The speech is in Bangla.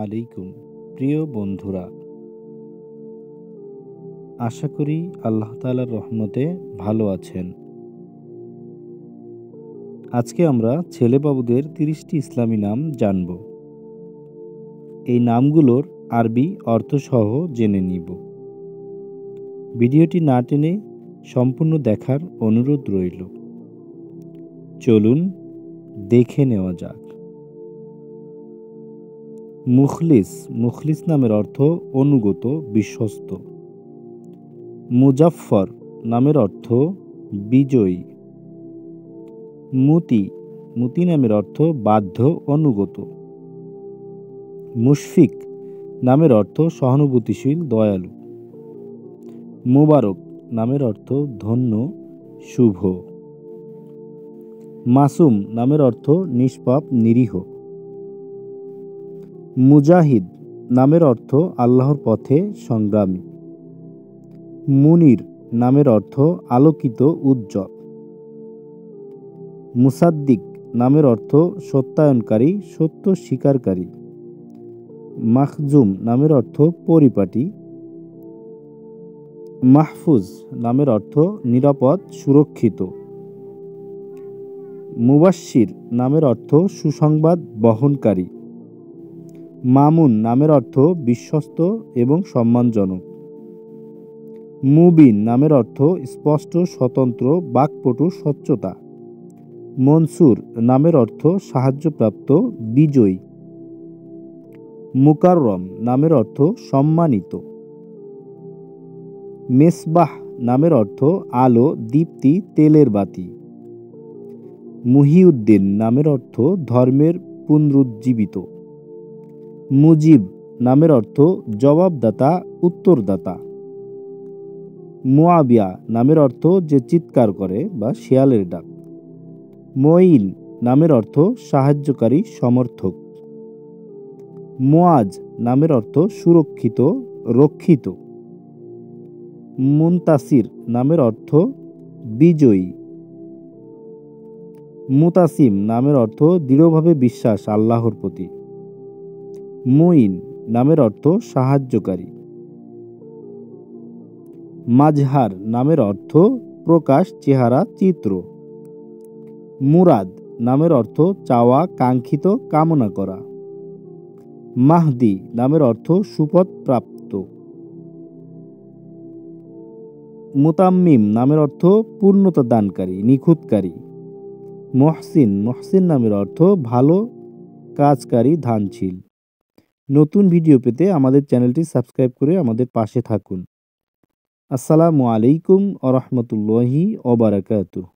আলাইকুম প্রিয় বন্ধুরা, আশা করি আল্লাহ তাআলার রহমতে ভালো আছেন। আজকে আমরা ছেলে বাবুদের ৩০টি ইসলামী নাম জানব। এই নামগুলোর আরবি অর্থসহ জেনে নিব। ভিডিওটি না টেনে সম্পূর্ণ দেখার অনুরোধ রইল। চলুন দেখে নেওয়া যাক। মুখলিস। মুখলিস নামের অর্থ অনুগত, বিশ্বস্ত। মুজাফফর নামের অর্থ বিজয়ী। মুতি। মুতি নামের অর্থ বাধ্য, অনুগত। মুশফিক নামের অর্থ সহানুভূতিশীল, দয়ালু। মুবারক নামের অর্থ ধন্য, শুভ। মাসুম নামের অর্থ নিষ্পাপ, নিরীহ। মুজাহিদ নামের অর্থ আল্লাহর পথে সংগ্রামী। মুনির নামের অর্থ আলোকিত, উজ্জ্বল। মুসাদ্দিক নামের অর্থ সত্যায়নকারী, সত্য স্বীকারকারী। মাখজুম নামের অর্থ পরিপাটি। মাহফুজ নামের অর্থ নিরাপদ, সুরক্ষিত। মুবাশশির নামের অর্থ সুসংবাদ বহনকারী। মামুন নামের অর্থ বিশ্বস্ত এবং সম্মানজনক। মুবিন নামের অর্থ স্পষ্ট, স্বতন্ত্র, বাকপটু, স্বচ্ছতা। মনসুর নামের অর্থ সাহায্যপ্রাপ্ত, বিজয়ী। মুকাররম নামের অর্থ সম্মানিত। মেসবাহ নামের অর্থ আলো, দীপ্তি, তেলের বাতি। মুহিউদ্দিন নামের অর্থ ধর্মের পুনরুজ্জীবিত। মুজিব নামের অর্থ জবাবদাতা, উত্তরদাতা। মুয়াবিয়া নামের অর্থ যে চিৎকার করে বা শিয়ালের ডাক। মঈন নামের অর্থ সাহায্যকারী, সমর্থক। মুআজ নামের অর্থ সুরক্ষিত, রক্ষিত। মুনতাসির নামের অর্থ বিজয়ী। মুতাসিম নামের অর্থ দৃঢ়ভাবে বিশ্বাস আল্লাহর প্রতি। মুইন নামের অর্থ সাহায্যকারী। মাজহার নামের অর্থ প্রকাশ, চেহারা, চিত্র। মুরাদ নামের অর্থ চাওয়া, কাঙ্ক্ষিত, কামনা করা। মাহদি নামের অর্থ সুপথ প্রাপ্ত। মুতাম্মিম নামের অর্থ পূর্ণতা দানকারী, নিখুঁতকারী। মহসিন। মহসিন নামের অর্থ ভালো কাজকারী, দানশীল। নতুন ভিডিও পেতে আমাদের চ্যানেলটি সাবস্ক্রাইব করে আমাদের পাশে থাকুন। আসসালামু আলাইকুম ওয়া রাহমাতুল্লাহি ওয়া বারাকাতুহু।